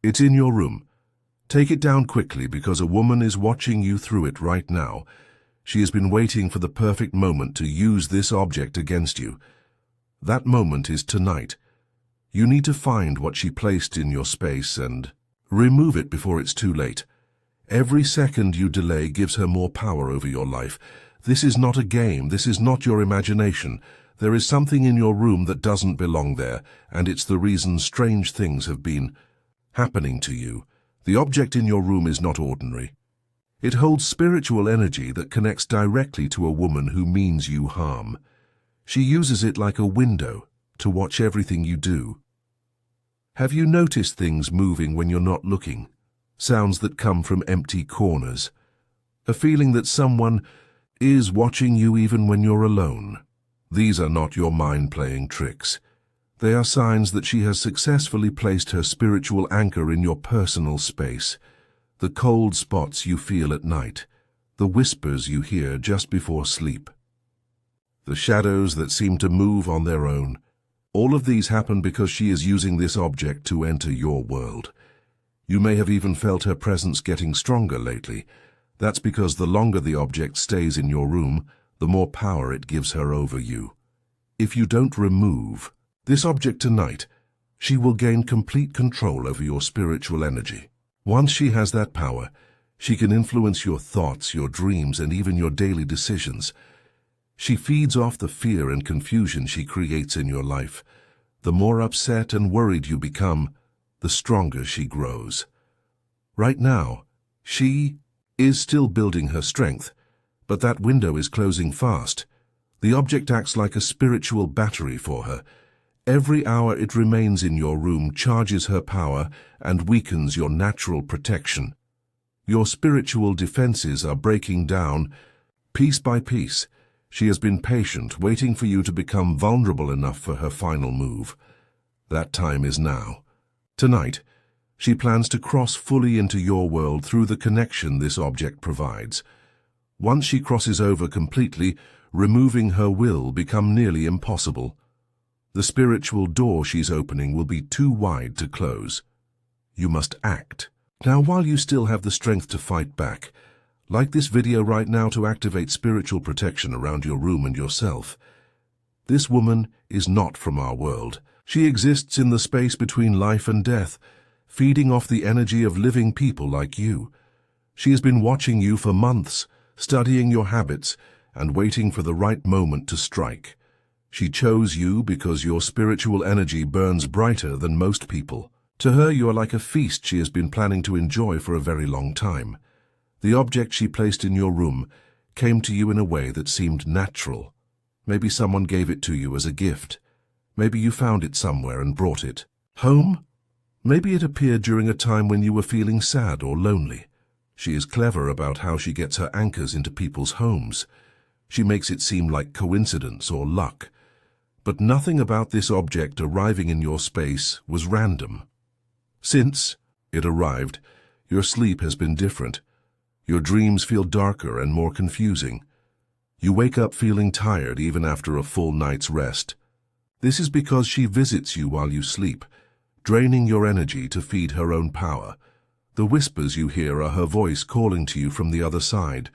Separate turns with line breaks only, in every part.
It's in your room. Take it down quickly because a woman is watching you through it right now. She has been waiting for the perfect moment to use this object against you. That moment is tonight. You need to find what she placed in your space and remove it before it's too late. Every second you delay gives her more power over your life. This is not a game. This is not your imagination. There is something in your room that doesn't belong there, and it's the reason strange things have been happening to you. The object in your room is not ordinary. It holds spiritual energy that connects directly to a woman who means you harm. She uses it like a window to watch everything you do. Have you noticed things moving when you're not looking? Sounds that come from empty corners. A feeling that someone is watching you even when you're alone. These are not your mind playing tricks. They are signs that she has successfully placed her spiritual anchor in your personal space. The cold spots you feel at night, the whispers you hear just before sleep, the shadows that seem to move on their own. All of these happen because she is using this object to enter your world. You may have even felt her presence getting stronger lately. That's because the longer the object stays in your room, the more power it gives her over you. If you don't remove this object tonight, she will gain complete control over your spiritual energy. Once she has that power, she can influence your thoughts, your dreams, and even your daily decisions. She feeds off the fear and confusion she creates in your life. The more upset and worried you become, the stronger she grows. Right now, she is still building her strength, but that window is closing fast. The object acts like a spiritual battery for her. Every hour it remains in your room charges her power and weakens your natural protection. Your spiritual defenses are breaking down piece by piece. She has been patient, waiting for you to become vulnerable enough for her final move. That time is now. Tonight, she plans to cross fully into your world through the connection this object provides. Once she crosses over completely, removing her will become nearly impossible. The spiritual door she's opening will be too wide to close. You must act. Now, while you still have the strength to fight back, like this video right now to activate spiritual protection around your room and yourself. This woman is not from our world. She exists in the space between life and death, feeding off the energy of living people like you. She has been watching you for months, studying your habits, and waiting for the right moment to strike. She chose you because your spiritual energy burns brighter than most people. To her, you are like a feast she has been planning to enjoy for a very long time. The object she placed in your room came to you in a way that seemed natural. Maybe someone gave it to you as a gift. Maybe you found it somewhere and brought it home. Maybe it appeared during a time when you were feeling sad or lonely. She is clever about how she gets her anchors into people's homes. She makes it seem like coincidence or luck. But nothing about this object arriving in your space was random. Since it arrived, your sleep has been different. Your dreams feel darker and more confusing. You wake up feeling tired even after a full night's rest. This is because she visits you while you sleep, draining your energy to feed her own power. The whispers you hear are her voice calling to you from the other side.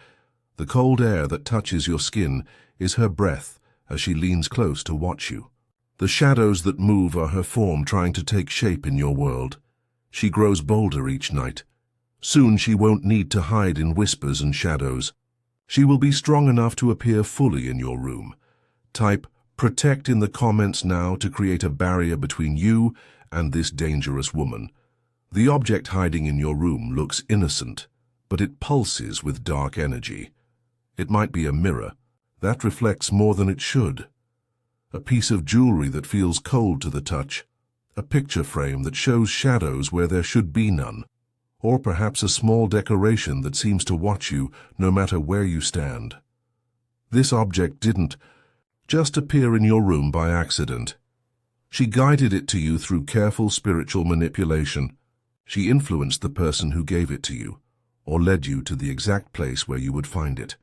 The cold air that touches your skin is her breath as she leans close to watch you. The shadows that move are her form trying to take shape in your world. She grows bolder each night. Soon she won't need to hide in whispers and shadows. She will be strong enough to appear fully in your room. Type "protect" in the comments now to create a barrier between you and this dangerous woman. The object hiding in your room looks innocent, but it pulses with dark energy. It might be a mirror that reflects more than it should, a piece of jewelry that feels cold to the touch, a picture frame that shows shadows where there should be none, or perhaps a small decoration that seems to watch you no matter where you stand. This object didn't just appear in your room by accident. She guided it to you through careful spiritual manipulation. She influenced the person who gave it to you, or led you to the exact place where you would find it.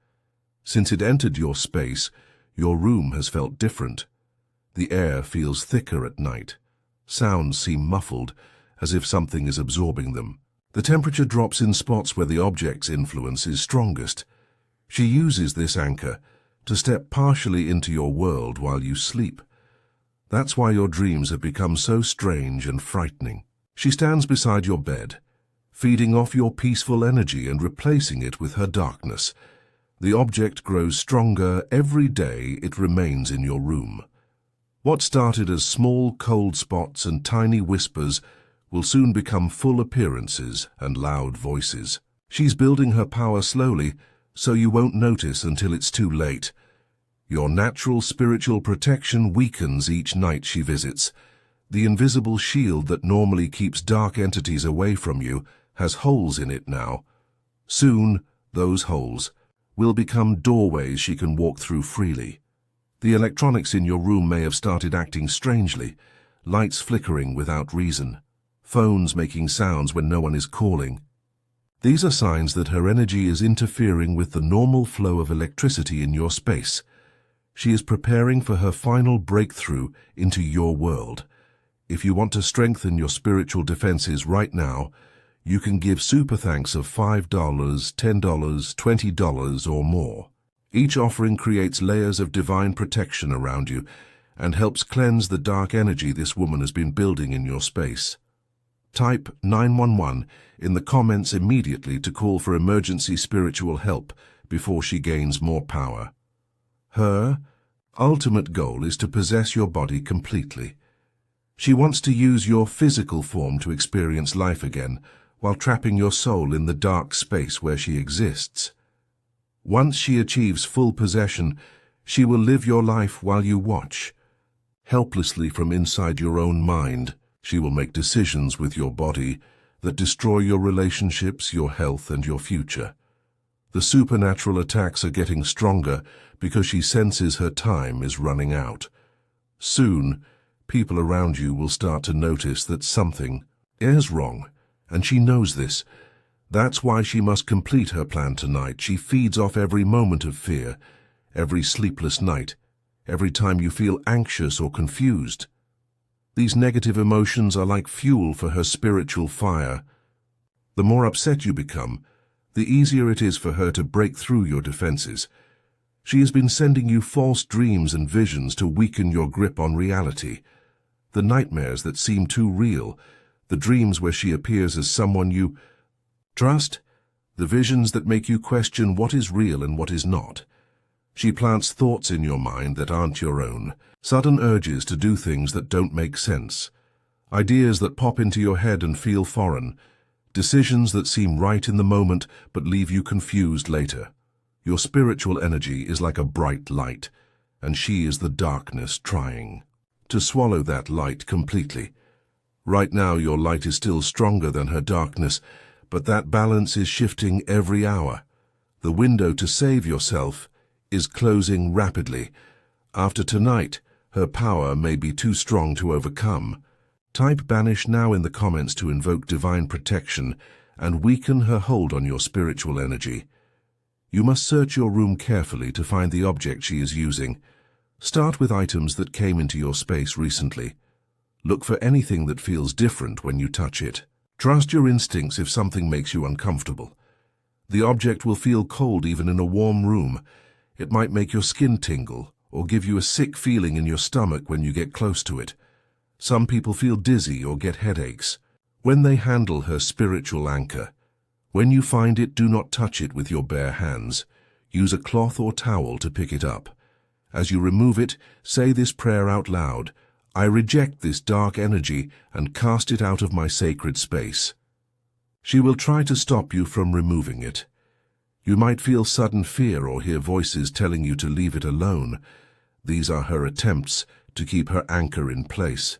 Since it entered your space, your room has felt different. The air feels thicker at night. Sounds seem muffled, as if something is absorbing them. The temperature drops in spots where the object's influence is strongest. She uses this anchor to step partially into your world while you sleep. That's why your dreams have become so strange and frightening. She stands beside your bed, feeding off your peaceful energy and replacing it with her darkness. The object grows stronger every day it remains in your room. What started as small cold spots and tiny whispers will soon become full appearances and loud voices. She's building her power slowly, so you won't notice until it's too late. Your natural spiritual protection weakens each night she visits. The invisible shield that normally keeps dark entities away from you has holes in it now. Soon, those holes will become doorways she can walk through freely. The electronics in your room may have started acting strangely, lights flickering without reason, phones making sounds when no one is calling. These are signs that her energy is interfering with the normal flow of electricity in your space. She is preparing for her final breakthrough into your world. If you want to strengthen your spiritual defenses right now, you can give super thanks of $5, $10, $20 or more. Each offering creates layers of divine protection around you and helps cleanse the dark energy this woman has been building in your space. Type 911 in the comments immediately to call for emergency spiritual help before she gains more power. Her ultimate goal is to possess your body completely. She wants to use your physical form to experience life again, while trapping your soul in the dark space where she exists. Once she achieves full possession, she will live your life while you watch. Helplessly from inside your own mind, she will make decisions with your body that destroy your relationships, your health, and your future. The supernatural attacks are getting stronger because she senses her time is running out. Soon, people around you will start to notice that something is wrong, and she knows this. That's why she must complete her plan tonight. She feeds off every moment of fear, every sleepless night, every time you feel anxious or confused. These negative emotions are like fuel for her spiritual fire. The more upset you become, the easier it is for her to break through your defenses. She has been sending you false dreams and visions to weaken your grip on reality. The nightmares that seem too real, the dreams where she appears as someone you trust, the visions that make you question what is real and what is not. She plants thoughts in your mind that aren't your own, sudden urges to do things that don't make sense, ideas that pop into your head and feel foreign, decisions that seem right in the moment but leave you confused later. Your spiritual energy is like a bright light, and she is the darkness trying to swallow that light completely. Right now your light is still stronger than her darkness, but that balance is shifting every hour. The window to save yourself is closing rapidly. After tonight, her power may be too strong to overcome. Type banish now in the comments to invoke divine protection and weaken her hold on your spiritual energy. You must search your room carefully to find the object she is using. Start with items that came into your space recently. Look for anything that feels different when you touch it. Trust your instincts if something makes you uncomfortable. The object will feel cold even in a warm room. It might make your skin tingle or give you a sick feeling in your stomach when you get close to it. Some people feel dizzy or get headaches when they handle her spiritual anchor. When you find it, do not touch it with your bare hands. Use a cloth or towel to pick it up. As you remove it, say this prayer out loud. I reject this dark energy and cast it out of my sacred space. She will try to stop you from removing it. You might feel sudden fear or hear voices telling you to leave it alone. These are her attempts to keep her anchor in place.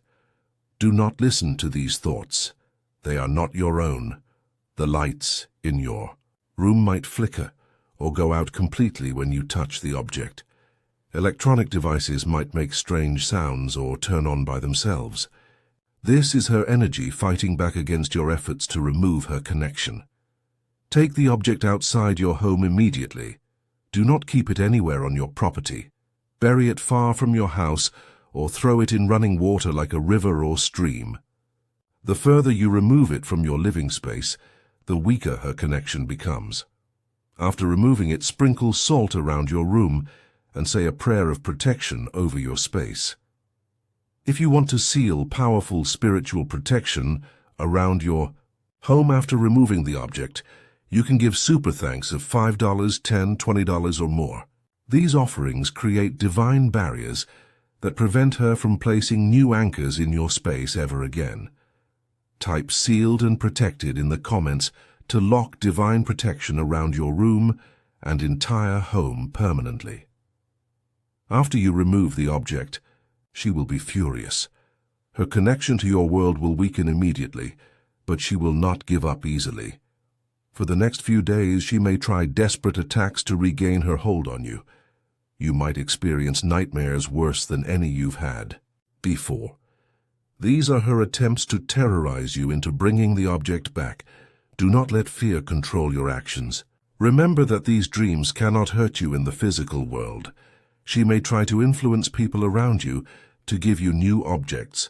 Do not listen to these thoughts. They are not your own. The lights in your room might flicker or go out completely when you touch the object. Electronic devices might make strange sounds or turn on by themselves. This is her energy fighting back against your efforts to remove her connection. Take the object outside your home immediately. Do not keep it anywhere on your property. Bury it far from your house or throw it in running water like a river or stream. The further you remove it from your living space, the weaker her connection becomes. After removing it, sprinkle salt around your room and say a prayer of protection over your space. If you want to seal powerful spiritual protection around your home after removing the object, you can give super thanks of $5, $10, $20 or more. These offerings create divine barriers that prevent her from placing new anchors in your space ever again. Type sealed and protected in the comments to lock divine protection around your room and entire home permanently. After you remove the object, she will be furious. Her connection to your world will weaken immediately, but she will not give up easily. For the next few days, she may try desperate attacks to regain her hold on you. You might experience nightmares worse than any you've had before. These are her attempts to terrorize you into bringing the object back. Do not let fear control your actions. Remember that these dreams cannot hurt you in the physical world. She may try to influence people around you to give you new objects.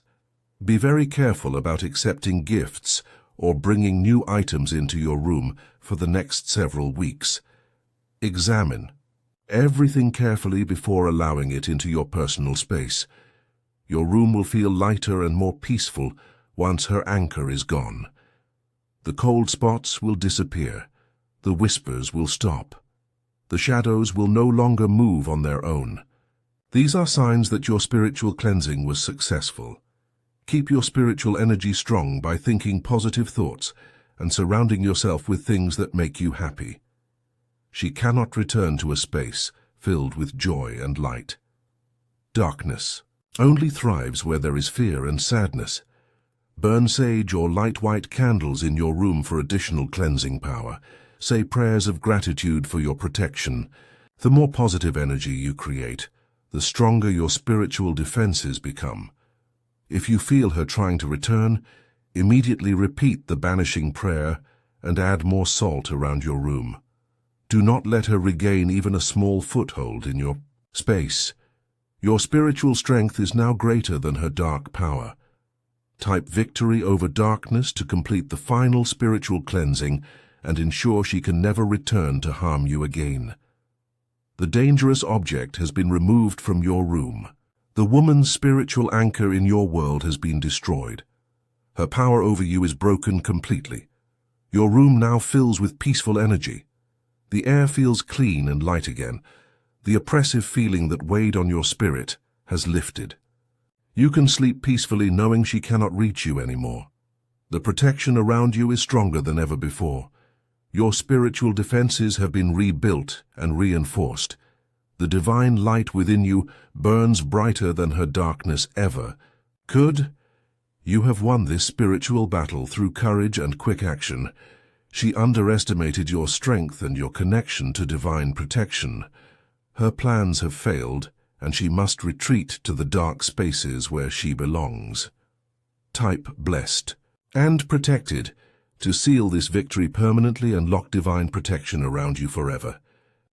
Be very careful about accepting gifts or bringing new items into your room for the next several weeks. Examine everything carefully before allowing it into your personal space. Your room will feel lighter and more peaceful once her anchor is gone. The cold spots will disappear. The whispers will stop. The shadows will no longer move on their own. These are signs that your spiritual cleansing was successful. Keep your spiritual energy strong by thinking positive thoughts and surrounding yourself with things that make you happy. She cannot return to a space filled with joy and light. Darkness only thrives where there is fear and sadness. Burn sage or light white candles in your room for additional cleansing power. Say prayers of gratitude for your protection. The more positive energy you create, the stronger your spiritual defenses become. If you feel her trying to return, immediately repeat the banishing prayer and add more salt around your room. Do not let her regain even a small foothold in your space. Your spiritual strength is now greater than her dark power. Type victory over darkness to complete the final spiritual cleansing and ensure she can never return to harm you again. The dangerous object has been removed from your room. The woman's spiritual anchor in your world has been destroyed. Her power over you is broken completely. Your room now fills with peaceful energy. The air feels clean and light again. The oppressive feeling that weighed on your spirit has lifted. You can sleep peacefully knowing she cannot reach you anymore. The protection around you is stronger than ever before. Your spiritual defenses have been rebuilt and reinforced. The divine light within you burns brighter than her darkness ever could. You have won this spiritual battle through courage and quick action. She underestimated your strength and your connection to divine protection. Her plans have failed, and she must retreat to the dark spaces where she belongs. Type blessed and protected to seal this victory permanently and lock divine protection around you forever.